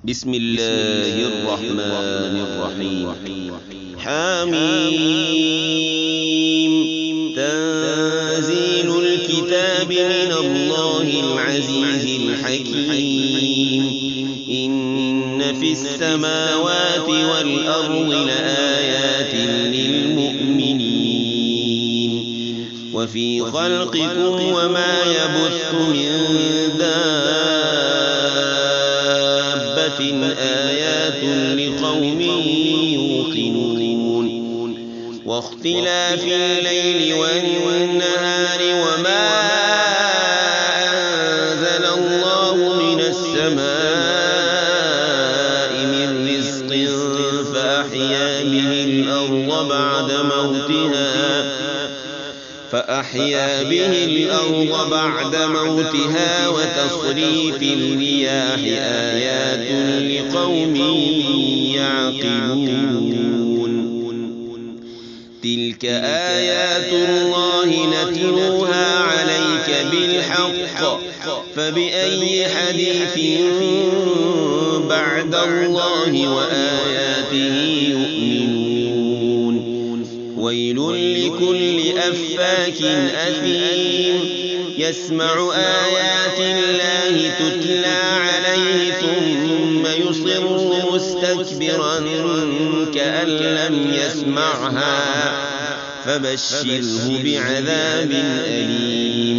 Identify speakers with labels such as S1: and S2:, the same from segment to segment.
S1: بسم الله الرحمن الرحيم. حميم. تنزيل الكتاب من الله العزيز الحكيم. إن في السماوات والأرض لآيات للمؤمنين وفي خلقكم وما يبث من آيات لقوم يوقنون واختلاف الليل والنهار وما أنزل الله من السماء من رزق فأحيا به الأرض بعد موتها وتصريف الرياح آيات لقوم يعقلون. تلك آيات الله نتلوها عليك بالحق فبأي حديث بعد الله وآياته يؤمنون. ويل لكل أفاك أثيم يسمع آيات الله تتلى عليه ثم يصر مستكبرا كأن لم يسمعها فبشره بعذاب أليم.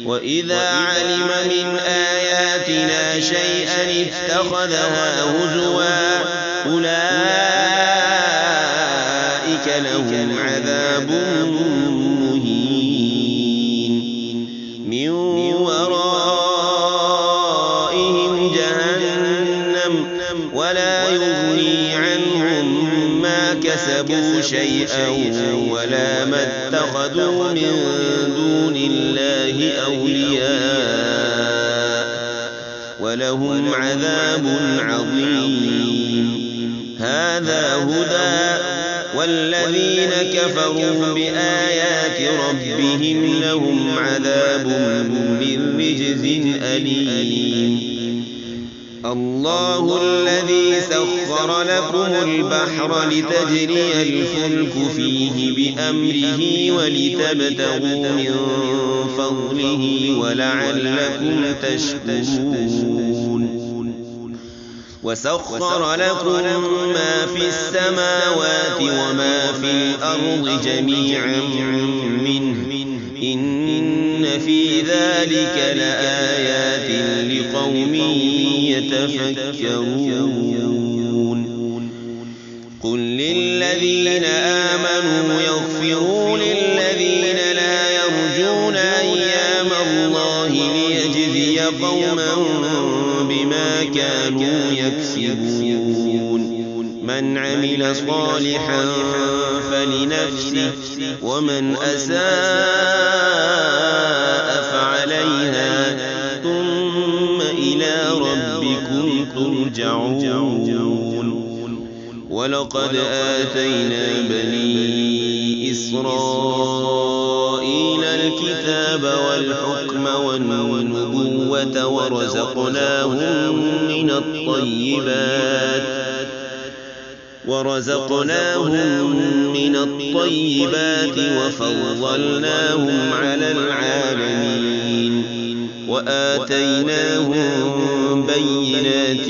S1: وإذا علم من آياتنا شيئا اتخذها هزوا أولئك لهم عذاب مهين من ورائهم جهنم ولا يغني عنهم ما كسبوا شيئا ولا ما اتخذوا من دون الله أولياء ولهم عذاب عظيم. هذا هدى والذين كفروا بآيات ربهم لهم عذاب من رجز أليم. الله الذي سخر لكم البحر لتجري الفلك فيه بأمره ولتبتغوا من فضله ولعلكم تشكرون. وسخر لكم ما في السماوات وما في الأرض جميعا منه إن في ذلك لآيات لقوم يتفكرون. قل للذين آمنوا يغفروا للذين لا يرجون أيام الله ليجزي قوما بما كانوا يكسبون. من عمل صالحا فلنفسه ومن أساء فعليها ثم إلى ربكم ترجعون. ولقد آتينا بني إسرائيل الكتاب والحكم والنبوة ورزقناهم من الطيبات وفضلناهم على العالمين وآتيناهم بينات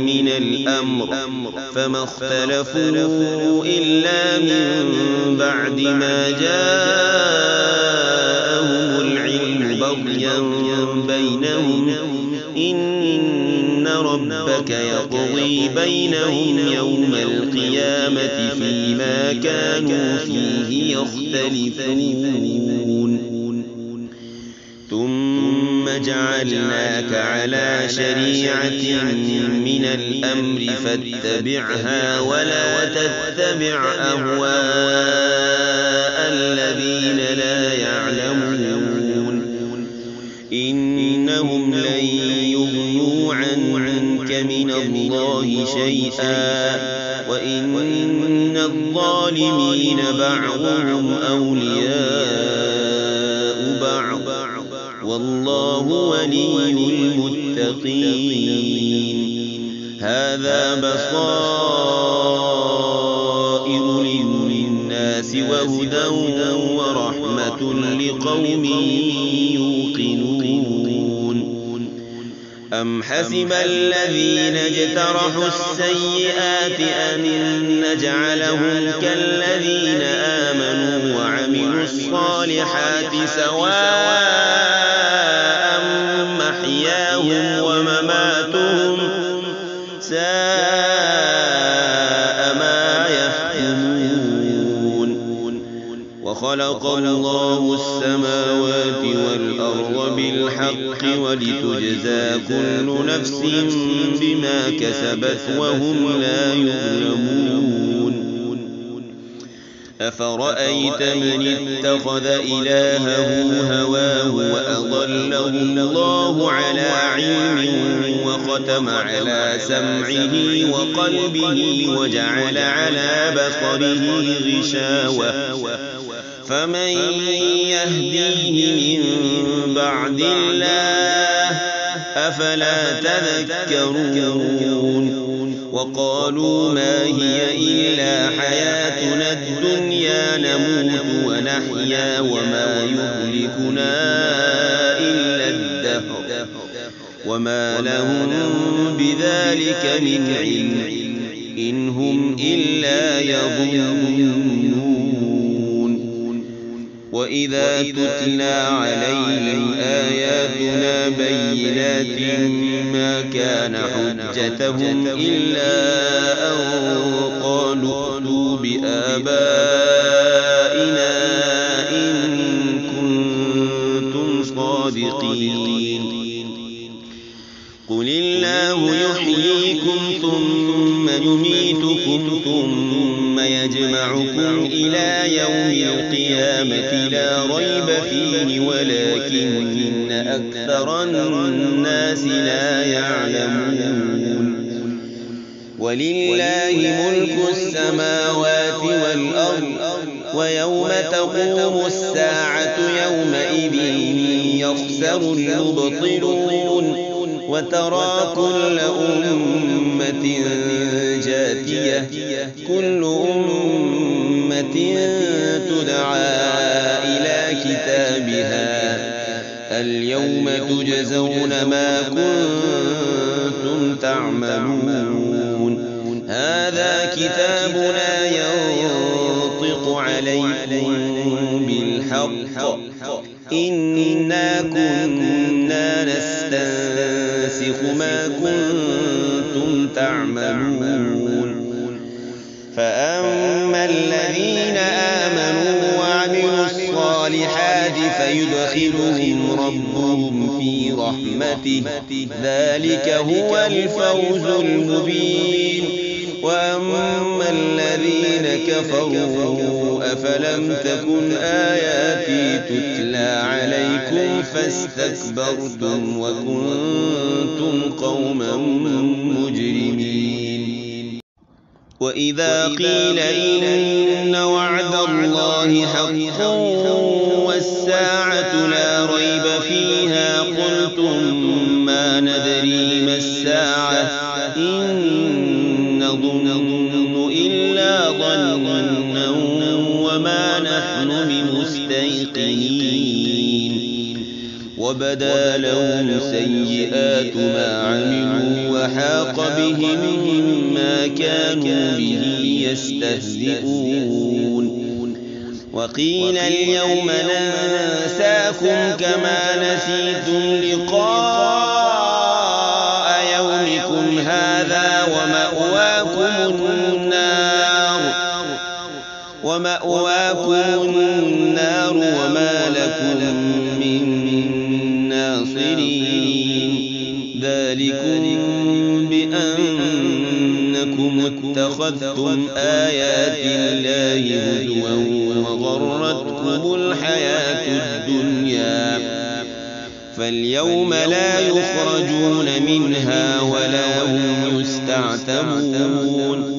S1: من الأمر فما اختلفوا إلا من بعد ما جاءهم العلم بغيا بينهم إن ربك يقضي بينهم يوم القيامة فيما كانوا فيه يختلفون. ثم جعلناك على شريعة من الأمر فاتبعها ولا تتبع أهواء الذين لا يعلمون إنهم لن يغنوا عنك من الله شيئا وإن الظالمين بعضهم أولياء بعض والله ولي المتقين. هذا بصائر للناس وهدى ورحمة لقوم يوقنون أم حسب الذين اجترحوا السيئات أن نجعلهم كالذين آمنوا وعملوا الصالحات سواء محياهم ومماتهم ساء ما يحكمون وخلق الله السماوات والأرض بالحق ولتجزى كل نفس بما كسبت وهم لا يظلمون أفرأيت من اتخذ إلهه هواه وأضله الله على علم وختم على سمعه وقلبه وجعل على بصره غشاوة فمن يهديه من بعد الله أفلا تذكرون وقالوا ما هي إلا حياتنا الدنيا نموت ونحيا وما يهلكنا إلا الدهر وما لهم بذلك من علم إن هم إلا يظنون وإذا تتلى عليهم آياتنا بينات ما كان حجتهم إلا أن قالوا ائتوا بآبائنا إن كنتم صادقين قل الله يحييكم ثم يميتكم ثم يجمعكم إلى يوم القيامة لا ريب فيه ولكن أكثر الناس لا يعلمون ولله ملك السماوات والأرض ويوم تقوم الساعة يومئذ يخسر المبطلون وترى كل أمة جاثية كل أمة تدعى إلى كتابها اليوم تجزون ما كنتم تعملون هذا كتابنا ينطق عليكم بالحق إنا كنا نستنسخ ما كنتم تعملون فأما الذين آمنوا وعملوا الصالحات فيدخلهم ربهم في رحمته ذلك هو الفوز المبين وأما الذين كفروا أفلم تكن آياتي تتلى عليكم فاستكبرتم وكنتم قوما مجرمين وإذا قيل إن وعد الله حق والساعة لا ريب فيها قلتم ما ندري ما الساعة إن نظن إلا ظنا وما نحن بمستيقنين وبدا لهم سيئات ما عملوا وحاق بهم ما كانوا به يستهزئون وقيل اليوم ننساكم كما نسيتم لقاء يومكم هذا ومأواكم النار وما لكم من ناصرين ذلكم بأنكم اتخذتم آيات الله هزوا وغرتكم الحياة الدنيا فاليوم لا يخرجون منها ولا هم يستعتبون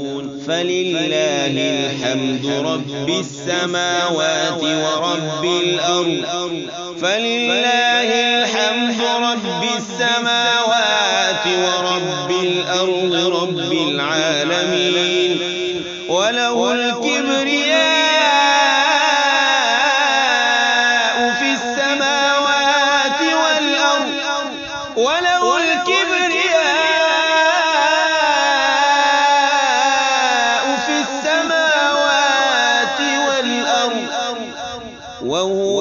S1: فلله الحمد رب السماوات ورب الأرض فلله الحمد رب السماوات ورب الأرض رب العالمين وله الكبرياء في السماوات والأرض وله الكبرياء في السماوات والأرض وهو